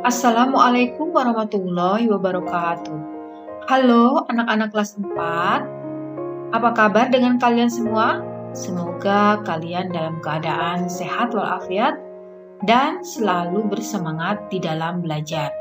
Assalamualaikum warahmatullahi wabarakatuh. Halo anak-anak kelas 4, apa kabar dengan kalian semua? Semoga kalian dalam keadaan sehat walafiat dan selalu bersemangat di dalam belajar.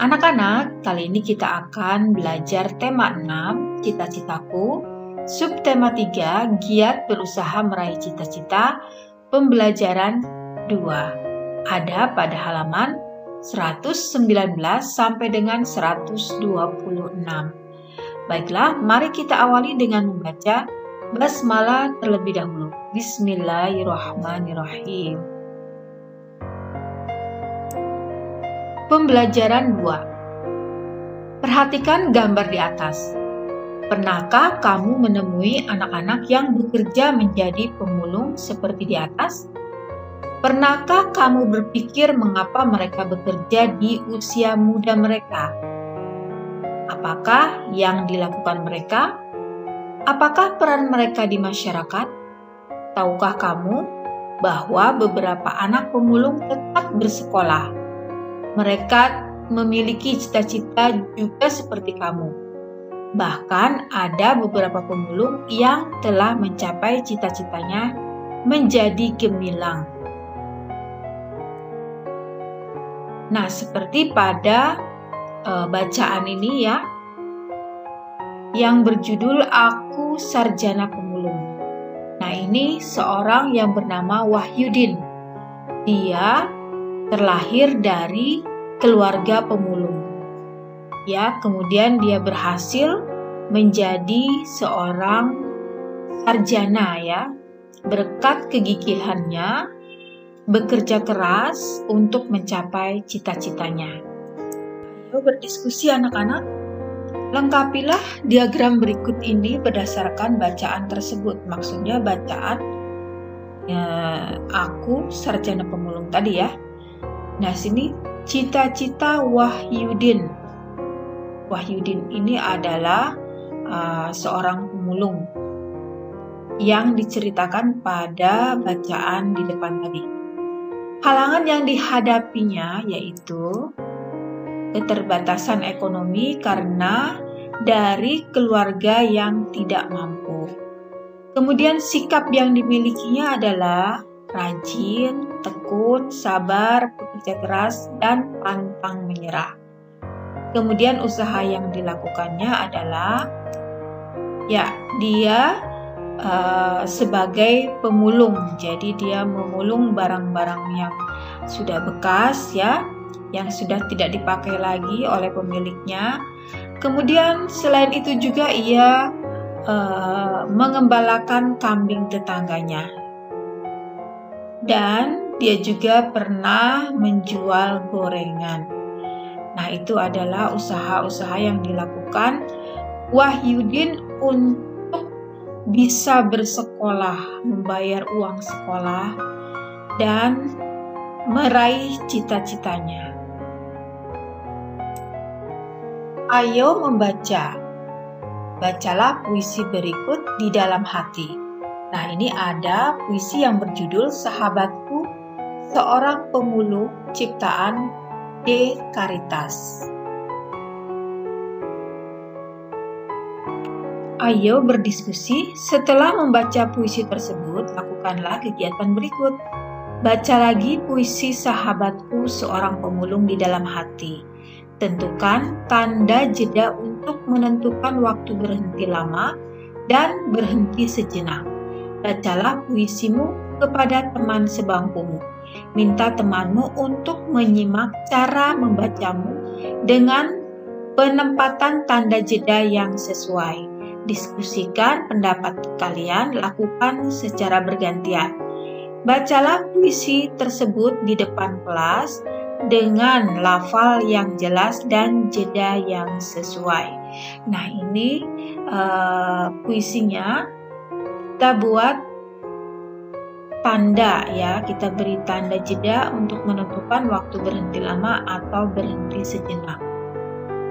Anak-anak, kali ini kita akan belajar tema 6, cita-citaku, subtema 3, giat berusaha meraih cita-cita, pembelajaran 2. Ada pada halaman 119 sampai dengan 126. Baiklah, mari kita awali dengan membaca basmalah terlebih dahulu. Bismillahirrahmanirrahim. Pembelajaran 2. Perhatikan gambar di atas. Pernahkah kamu menemui anak-anak yang bekerja menjadi pemulung seperti di atas? Pernahkah kamu berpikir mengapa mereka bekerja di usia muda mereka? Apakah yang dilakukan mereka? Apakah peran mereka di masyarakat? Tahukah kamu bahwa beberapa anak pemulung tetap bersekolah? Mereka memiliki cita-cita juga seperti kamu. Bahkan ada beberapa pemulung yang telah mencapai cita-citanya menjadi gemilang. Nah, seperti pada bacaan ini ya, yang berjudul Aku Sarjana Pemulung. Nah, ini seorang yang bernama Wahyudin. Dia terlahir dari keluarga pemulung. Ya, kemudian dia berhasil menjadi seorang sarjana ya, berkat kegigihannya bekerja keras untuk mencapai cita-citanya. Ayo berdiskusi anak-anak. Lengkapilah diagram berikut ini berdasarkan bacaan tersebut. Maksudnya bacaan aku sarjana pemulung tadi ya. Nah, sini cita-cita Wahyudin. Wahyudin ini adalah seorang pemulung yang diceritakan pada bacaan di depan tadi. Halangan yang dihadapinya yaitu keterbatasan ekonomi karena dari keluarga yang tidak mampu. Kemudian sikap yang dimilikinya adalah rajin, tekun, sabar, bekerja keras, dan pantang menyerah. Kemudian usaha yang dilakukannya adalah ya dia sebagai pemulung, jadi dia memulung barang-barang yang sudah bekas ya, yang sudah tidak dipakai lagi oleh pemiliknya. Kemudian selain itu juga ia mengembalakan kambing tetangganya, dan dia juga pernah menjual gorengan. Nah, itu adalah usaha-usaha yang dilakukan Wahyudin untuk bisa bersekolah, membayar uang sekolah, dan meraih cita-citanya. Ayo membaca. Bacalah puisi berikut di dalam hati. Nah, ini ada puisi yang berjudul Sahabatku, Seorang Pemulung ciptaan D. Karitas. Ayo berdiskusi. Setelah membaca puisi tersebut, lakukanlah kegiatan berikut. Baca lagi puisi Sahabatku Seorang Pemulung di dalam hati. Tentukan tanda jeda untuk menentukan waktu berhenti lama dan berhenti sejenak. Bacalah puisimu kepada teman sebangkumu. Minta temanmu untuk menyimak cara membacamu dengan penempatan tanda jeda yang sesuai. Diskusikan pendapat kalian, lakukan secara bergantian. Bacalah puisi tersebut di depan kelas dengan lafal yang jelas dan jeda yang sesuai. Nah, ini puisinya kita buat tanda ya, kita beri tanda jeda untuk menentukan waktu berhenti lama atau berhenti sejenak.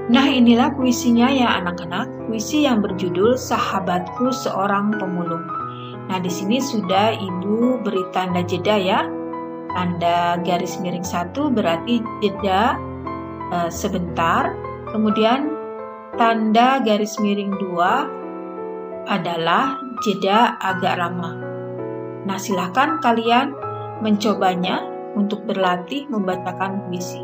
Nah, inilah puisinya ya anak-anak, puisi yang berjudul Sahabatku Seorang Pemulung. Nah, di sini sudah Ibu beri tanda jeda ya. Tanda garis miring 1 berarti jeda sebentar. Kemudian tanda garis miring 2 adalah jeda agak lama. Nah, silakan kalian mencobanya untuk berlatih membacakan puisi.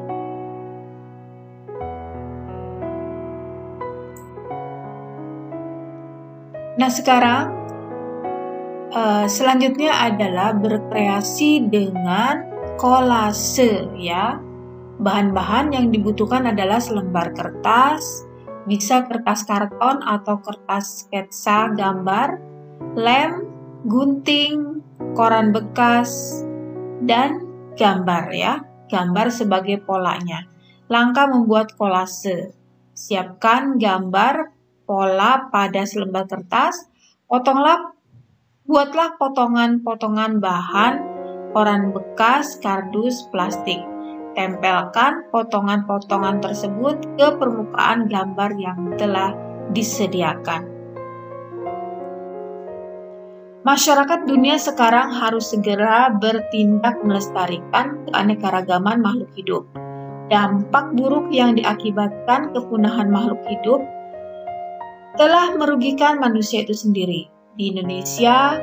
Nah, sekarang selanjutnya adalah berkreasi dengan kolase, ya. Bahan-bahan yang dibutuhkan adalah selembar kertas, bisa kertas karton atau kertas sketsa gambar, lem, gunting, koran bekas, dan gambar, ya. Gambar sebagai polanya. Langkah membuat kolase. Siapkan gambar pola pada selembar kertas, buatlah potongan-potongan bahan koran bekas, kardus, plastik. Tempelkan potongan-potongan tersebut ke permukaan gambar yang telah disediakan. Masyarakat dunia sekarang harus segera bertindak melestarikan keanekaragaman makhluk hidup. Dampak buruk yang diakibatkan kepunahan makhluk hidup telah merugikan manusia itu sendiri. Di Indonesia,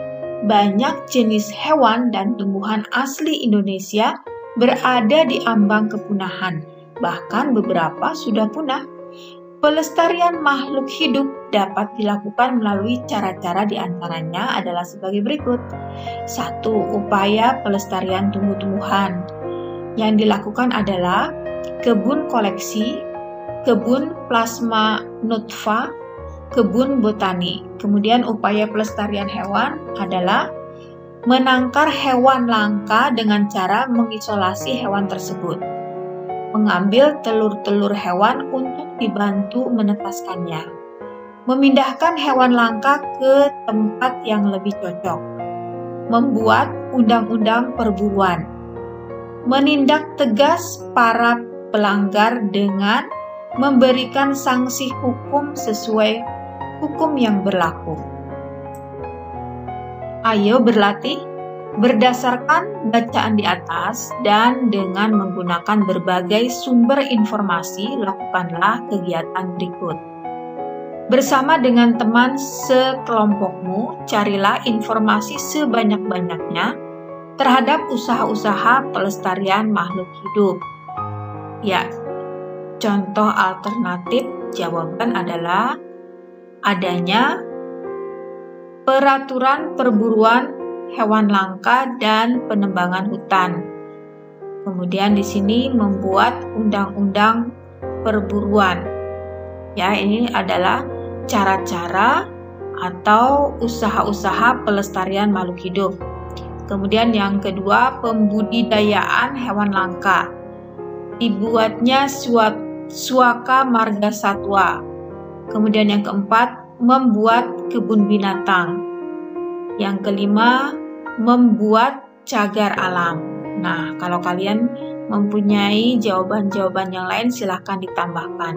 banyak jenis hewan dan tumbuhan asli Indonesia berada di ambang kepunahan, bahkan beberapa sudah punah. Pelestarian makhluk hidup dapat dilakukan melalui cara-cara, diantaranya adalah sebagai berikut. 1. Upaya pelestarian tumbuh-tumbuhan. Yang dilakukan adalah kebun koleksi, kebun plasma nutfa, kebun botani. Kemudian upaya pelestarian hewan adalah menangkar hewan langka dengan cara mengisolasi hewan tersebut, mengambil telur-telur hewan untuk dibantu menetaskannya, memindahkan hewan langka ke tempat yang lebih cocok, membuat undang-undang perburuan, menindak tegas para pelanggar dengan memberikan sanksi hukum sesuai hukum yang berlaku. Ayo berlatih berdasarkan bacaan di atas dan dengan menggunakan berbagai sumber informasi, lakukanlah kegiatan berikut. Bersama dengan teman sekelompokmu, carilah informasi sebanyak-banyaknya terhadap usaha-usaha pelestarian makhluk hidup. Ya, contoh alternatif jawaban adalah adanya peraturan perburuan hewan langka dan penebangan hutan. Kemudian di sini membuat undang-undang perburuan. Ya, ini adalah cara-cara atau usaha-usaha pelestarian makhluk hidup. Kemudian yang kedua, pembudidayaan hewan langka. Dibuatnya suaka marga satwa. Kemudian yang keempat, membuat kebun binatang. Yang kelima, membuat cagar alam. Nah, kalau kalian mempunyai jawaban-jawaban yang lain, silahkan ditambahkan.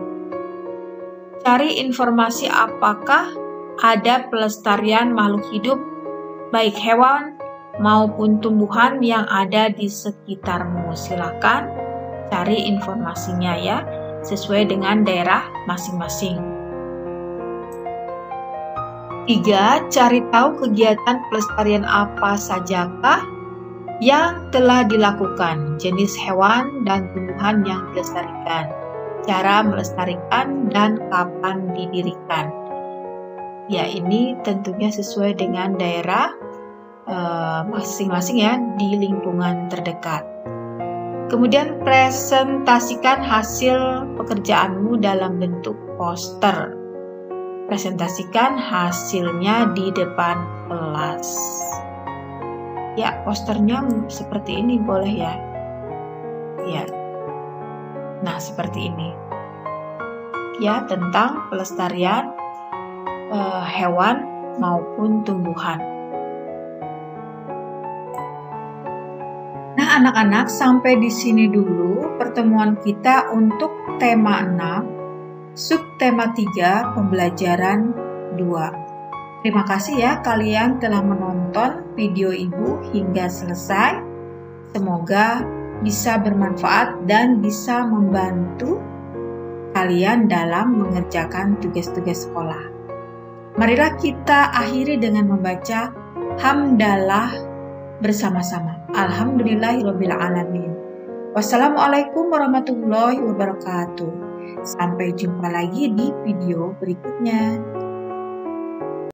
Cari informasi apakah ada pelestarian makhluk hidup, baik hewan maupun tumbuhan yang ada di sekitarmu. Silahkan cari informasinya ya, sesuai dengan daerah masing-masing. 3. Cari tahu kegiatan pelestarian apa sajakah yang telah dilakukan, jenis hewan dan tumbuhan yang dilestarikan, cara melestarikan, dan kapan didirikan. Ya, ini tentunya sesuai dengan daerah masing-masing ya, di lingkungan terdekat. Kemudian presentasikan hasil pekerjaanmu dalam bentuk poster. Presentasikan hasilnya di depan kelas. Ya, posternya seperti ini boleh ya. Ya. Nah, seperti ini. Ya, tentang pelestarian hewan maupun tumbuhan. Nah, anak-anak, sampai di sini dulu pertemuan kita untuk tema 6. Subtema 3, pembelajaran 2. Terima kasih ya kalian telah menonton video Ibu hingga selesai. Semoga bisa bermanfaat dan bisa membantu kalian dalam mengerjakan tugas-tugas sekolah. Marilah kita akhiri dengan membaca hamdalah bersama-sama. Alhamdulillahirrabbilalamin. Wassalamualaikum warahmatullahi wabarakatuh. Sampai jumpa lagi di video berikutnya.